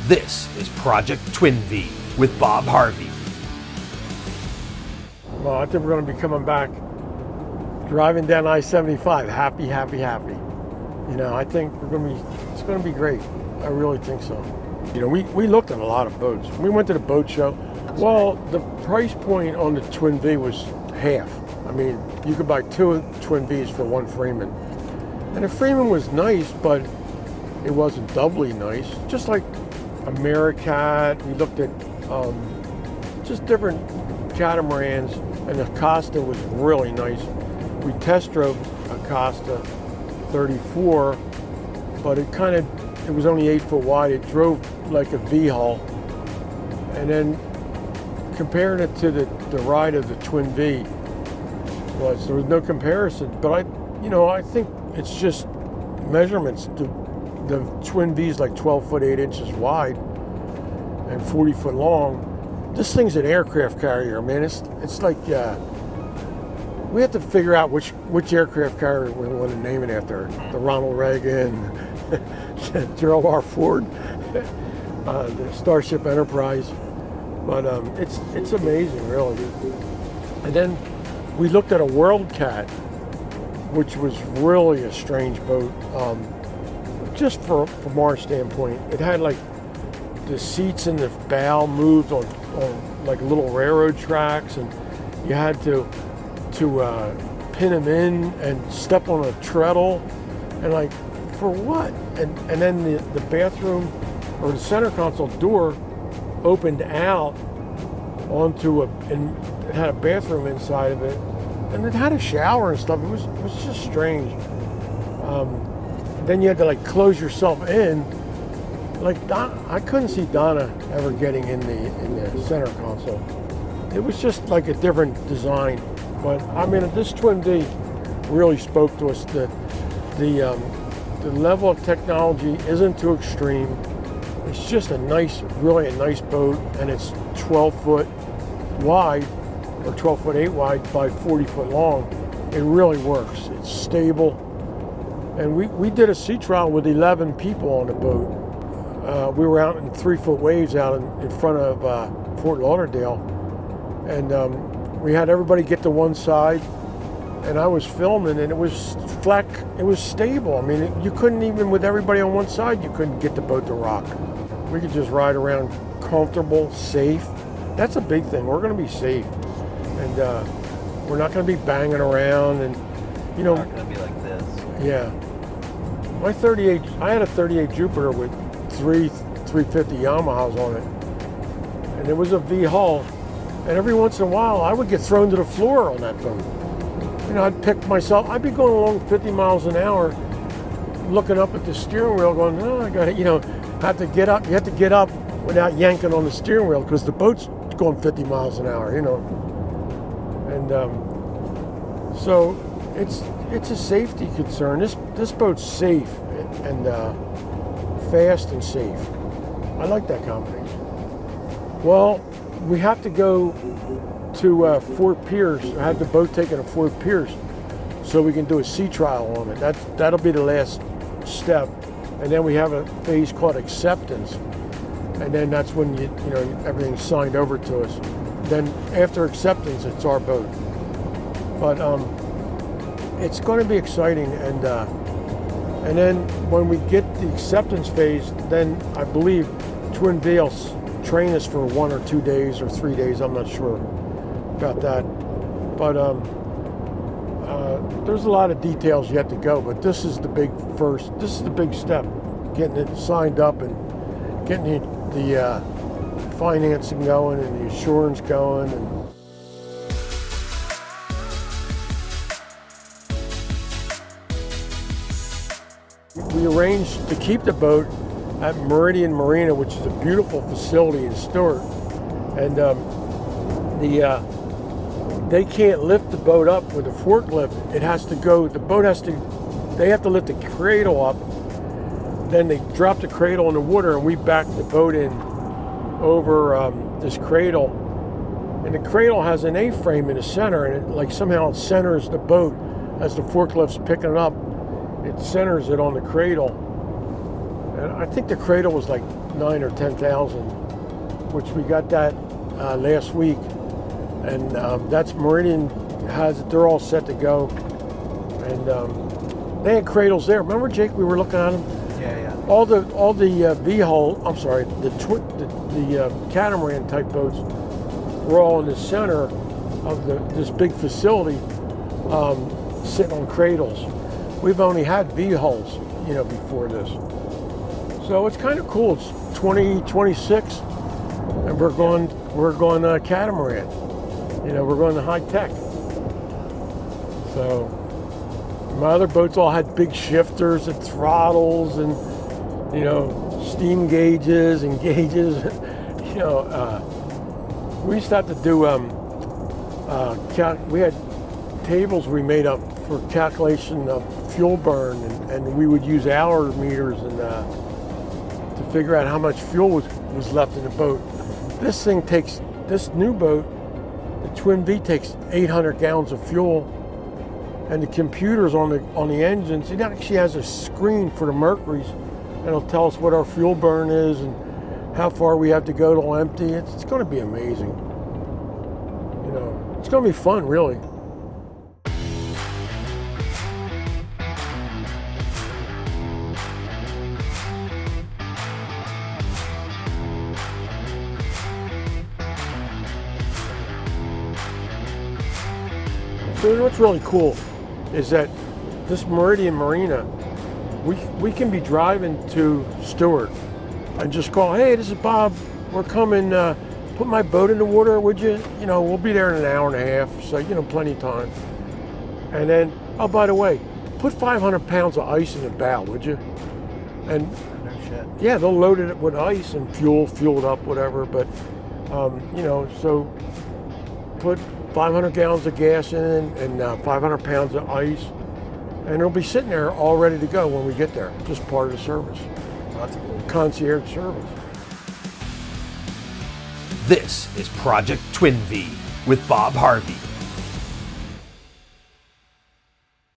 This is Project Twin Vee with Bob Harvey. Well, I think we're going to be coming back, driving down I-75, happy. You know, I think it's going to be great. I really think so. You know, we looked at a lot of boats. We went to the boat show. Well, the price point on the Twin Vee was half. I mean, you could buy two Twin Vees for one Freeman. And the Freeman was nice, but it wasn't doubly nice. Just like Americat, we looked at just different catamarans, and the Costa was really nice. We test drove a Costa 34, but it was only 8 foot wide. It drove like a V hull. And then comparing it to the ride of the Twin Vee, there was no comparison. But I think it's just measurements. The Twin Vee is like 12 foot 8 inches wide and 40 foot long. This thing's an aircraft carrier, man. It's like we have to figure out which aircraft carrier we want to name it after. The Ronald Reagan, Gerald R. Ford, the Starship Enterprise. But it's amazing, really. And then we looked at a World Cat, which was really a strange boat. Just from our standpoint, it had like the seats in the bow moved on like little railroad tracks, and you had to pin them in and step on a treadle, and like for what? And then the bathroom or the center console door opened out onto and it had a bathroom inside of it, and it had a shower and stuff. It was just strange. Then you had to like close yourself in. Like I couldn't see Donna ever getting in the center console. It was just like a different design. But I mean, this Twin Vee really spoke to us. The level of technology isn't too extreme. It's just really a nice boat, and it's 12 foot wide or 12 foot 8 wide by 40 foot long. It really works. It's stable. And we did a sea trial with 11 people on the boat. We were out in 3 foot waves out in front of Fort Lauderdale. And we had everybody get to one side. And I was filming, and it was flat. It was stable. I mean, you couldn't even, with everybody on one side, you couldn't get the boat to rock. We could just ride around comfortable, safe. That's a big thing. We're going to be safe. And we're not going to be banging around. And, you know, it's not going to be like this. Yeah. I had a 38 Jupiter with 350 Yamahas on it. And it was a V hull. And every once in a while, I would get thrown to the floor on that boat. You know, I'd be going along 50 miles an hour, looking up at the steering wheel going, oh, I got to, have to get up. You have to get up without yanking on the steering wheel because the boat's going 50 miles an hour, And so it's a safety concern. This boat's safe and fast and safe. I like that combination. Well, we have to go to Fort Pierce. I had the boat taken to Fort Pierce so we can do a sea trial on it. That'll be the last step. And then we have a phase called acceptance. And then that's when everything's signed over to us. Then after acceptance, it's our boat. But it's going to be exciting, and then when we get the acceptance phase, then I believe Twin Vee will train us for 1 or 2 days or 3 days. I'm not sure about that, but there's a lot of details yet to go. But this is the big step, getting it signed up and getting the financing going and the insurance going. And we arranged to keep the boat at Meridian Marina, which is a beautiful facility in Stewart. And they can't lift the boat up with a forklift. They have to lift the cradle up. Then they drop the cradle in the water, and we back the boat in over this cradle. And the cradle has an A-frame in the center, and it somehow centers the boat as the forklift's picking it up. It centers it on the cradle. And I think the cradle was like 9 or 10,000, which we got that last week, and that's Meridian has it. They're all set to go, and they had cradles there. Remember, Jake? We were looking at them. Yeah. All the V hull. I'm sorry, the catamaran type boats were all in the center of this big facility, sitting on cradles. We've only had V hulls, before this. So it's kind of cool. It's 2026, and we're going catamaran. We're going to high tech. So my other boats all had big shifters and throttles and steam gauges and gauges. We used to have to do we had tables we made up for calculation of fuel burn, and we would use hour meters and to figure out how much fuel was left in the boat. This new boat, the Twin Vee, takes 800 gallons of fuel, and the computers on the engines, it actually has a screen for the mercuries, and it'll tell us what our fuel burn is and how far we have to go to empty. It's going to be amazing. It's going to be fun, really. So what's really cool is that this Meridian Marina, we can be driving to Stewart and just call, hey, this is Bob, we're coming, put my boat in the water, would you? We'll be there in an hour and a half, so, plenty of time. And then, oh, by the way, put 500 pounds of ice in the bow, would you? And No shit. yeah, they'll load it with ice and fuel it up, whatever, but, so put 500 gallons of gas in and 500 pounds of ice, and it'll be sitting there all ready to go when we get there. Just part of the service. That's cool. Concierge service. This is Project Twin Vee with Bob Harvey.